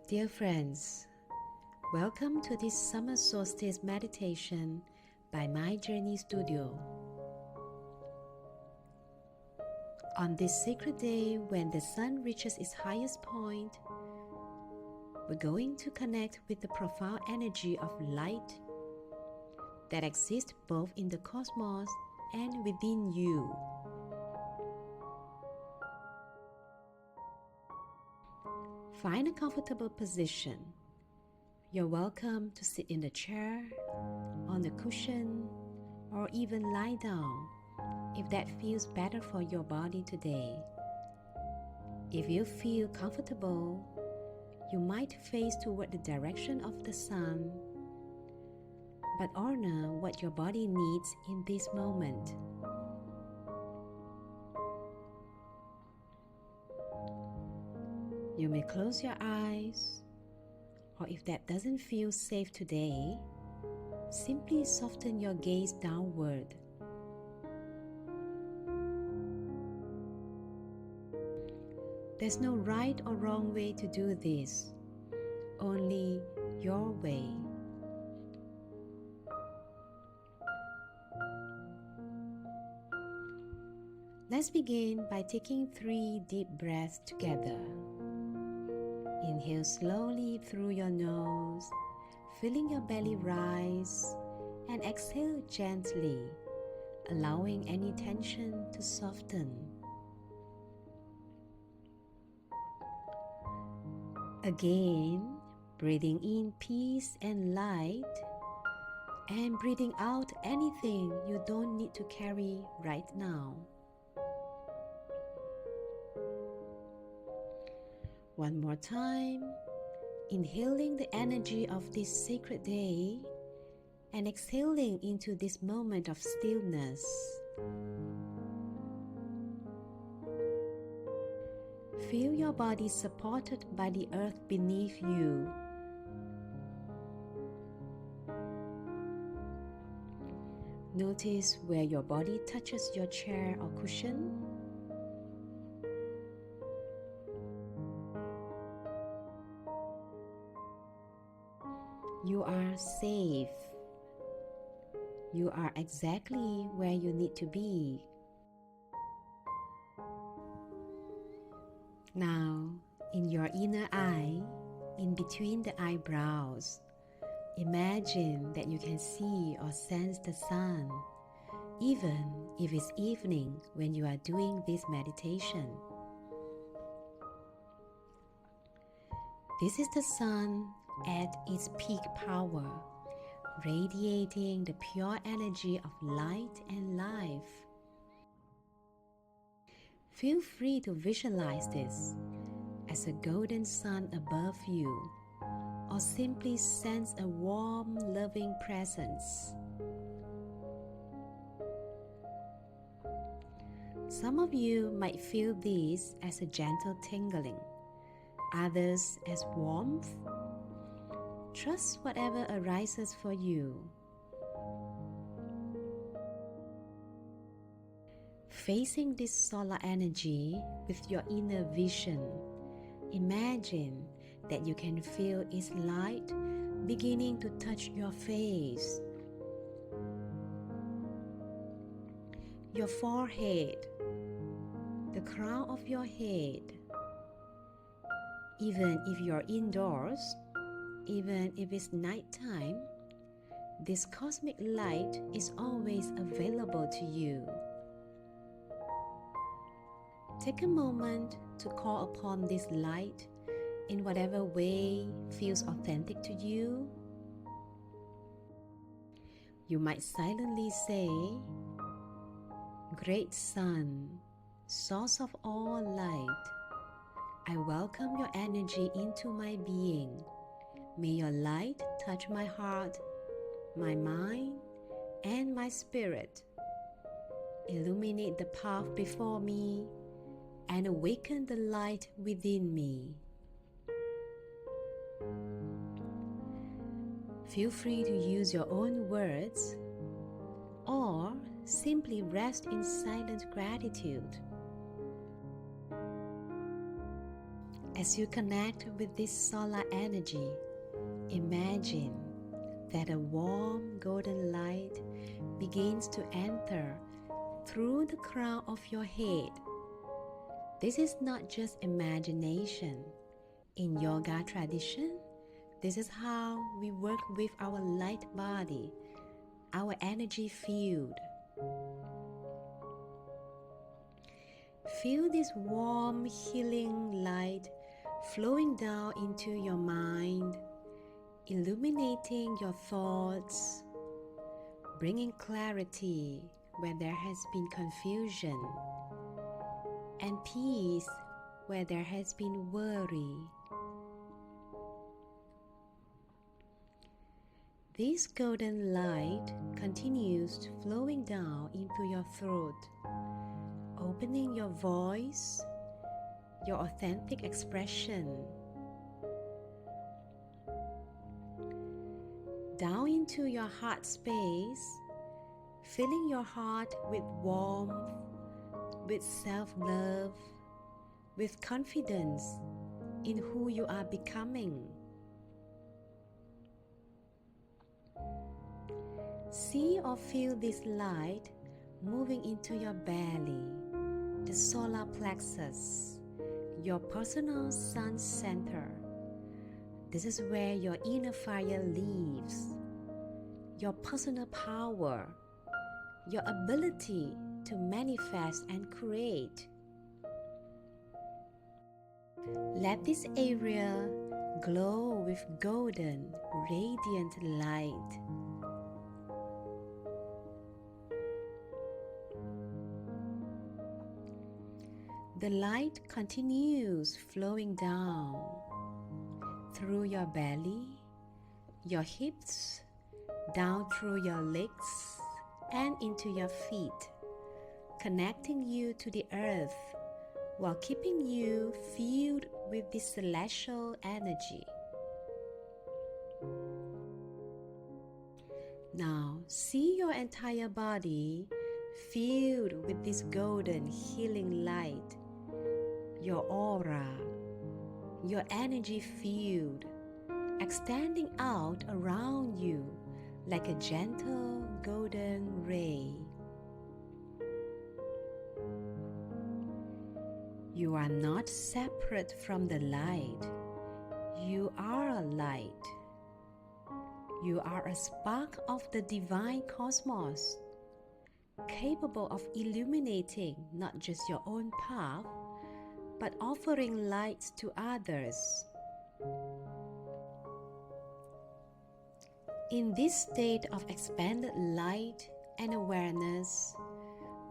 Dear friends, welcome to this Summer Solstice meditation by My Journey Studio. On this sacred day when the sun reaches its highest point, we're going to connect with the profound energy of light that exists both in the cosmos and within you. Find a comfortable position. You're welcome to sit in the chair, on the cushion, or even lie down if that feels better for your body today. If you feel comfortable, you might face toward the direction of the sun, but honor what your body needs in this moment. You may close your eyes, or if that doesn't feel safe today, simply soften your gaze downward. There's no right or wrong way to do this, only your way. Let's begin by taking 3 deep breaths together. Inhale slowly through your nose, feeling your belly rise, and exhale gently, allowing any tension to soften. Again, breathing in peace and light, and breathing out anything you don't need to carry right now. One more time, inhaling the energy of this sacred day and exhaling into this moment of stillness. Feel your body supported by the earth beneath you. Notice where your body touches your chair or cushion. You are safe. You are exactly where you need to be. Now, in your inner eye, in between the eyebrows, imagine that you can see or sense the sun, even if it's evening when you are doing this meditation. This is the sun at its peak power, radiating the pure energy of light and life. Feel free to visualize this as a golden sun above you, or simply sense a warm, loving presence. Some of you might feel this as a gentle tingling, others as warmth. Trust whatever arises for you. Facing this solar energy with your inner vision, imagine that you can feel its light beginning to touch your face, your forehead, the crown of your head. Even if you're indoors, even if it's nighttime, this cosmic light is always available to you. Take a moment to call upon this light in whatever way feels authentic to you. You might silently say, "Great Sun, source of all light, I welcome your energy into my being. May your light touch my heart, my mind, and my spirit. Illuminate the path before me and awaken the light within me." Feel free to use your own words or simply rest in silent gratitude. As you connect with this solar energy, imagine that a warm golden light begins to enter through the crown of your head. This is not just imagination. In yoga tradition, this is how we work with our light body, our energy field. Feel this warm, healing light flowing down into your mind, illuminating your thoughts, bringing clarity where there has been confusion, and peace where there has been worry. This golden light continues flowing down into your throat, opening your voice, your authentic expression, down into your heart space, filling your heart with warmth, with self-love, with confidence in who you are becoming. See or feel this light moving into your belly, the solar plexus, your personal sun center. This is where your inner fire lives, your personal power, your ability to manifest and create. Let this area glow with golden, radiant light. The light continues flowing down through your belly, your hips, down through your legs, and into your feet, connecting you to the earth while keeping you filled with this celestial energy. Now, see your entire body filled with this golden healing light, your aura, your energy field, extending out around you like a gentle golden ray. You are not separate from the light. You are a light. You are a spark of the divine cosmos, capable of illuminating not just your own path, but offering light to others. In this state of expanded light and awareness,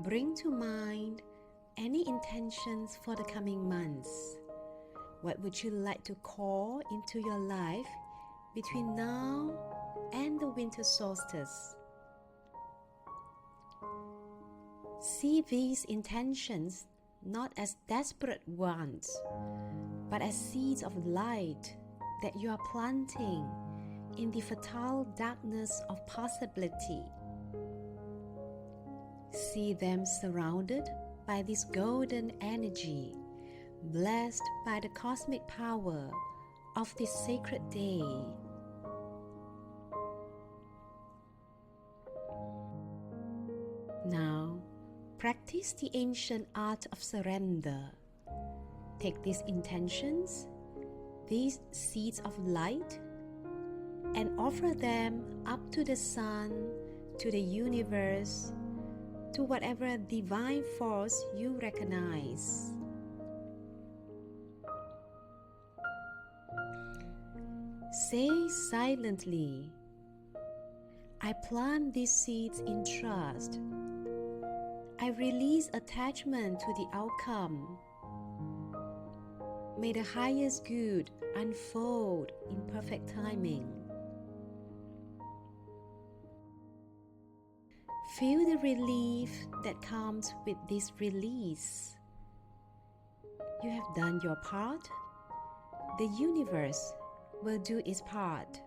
bring to mind any intentions for the coming months. What would you like to call into your life between now and the winter solstice? See these intentions not as desperate ones, but as seeds of light that you are planting in the fertile darkness of possibility. See them surrounded by this golden energy, blessed by the cosmic power of this sacred day. Now, practice the ancient art of surrender. Take these intentions, these seeds of light, and offer them up to the sun, to the universe, to whatever divine force you recognize. Say silently, I plant these seeds in trust. I release attachment to the outcome. May the highest good unfold in perfect timing. Feel the relief that comes with this release. You have done your part. The universe will do its part.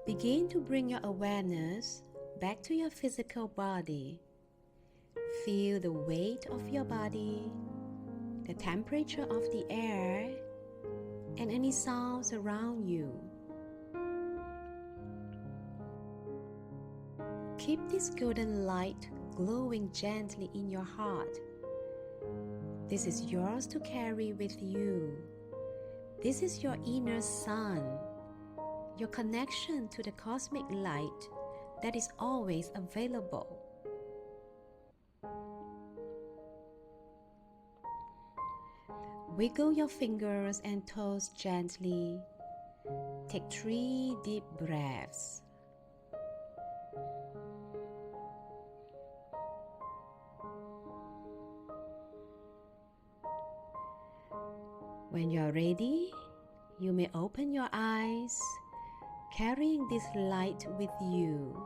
Begin to bring your awareness back to your physical body. Feel the weight of your body, the temperature of the air, and any sounds around you. Keep this golden light glowing gently in your heart. This is yours to carry with you. This is your inner sun, your connection to the cosmic light that is always available. Wiggle your fingers and toes gently. Take 3 deep breaths. When you are ready, you may open your eyes, carrying this light with you.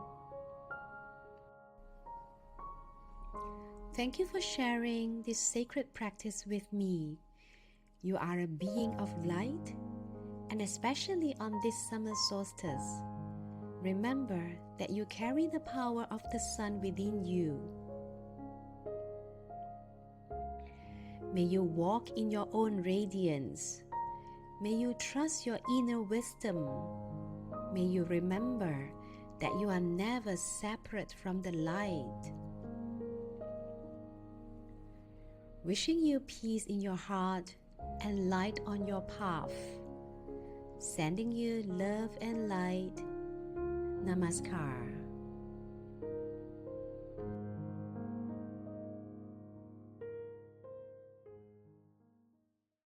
Thank you for sharing this sacred practice with me. You are a being of light, and especially on this summer solstice, remember that you carry the power of the sun within you. May you walk in your own radiance. May you trust your inner wisdom. May you remember that you are never separate from the light. Wishing you peace in your heart and light on your path. Sending you love and light. Namaskar.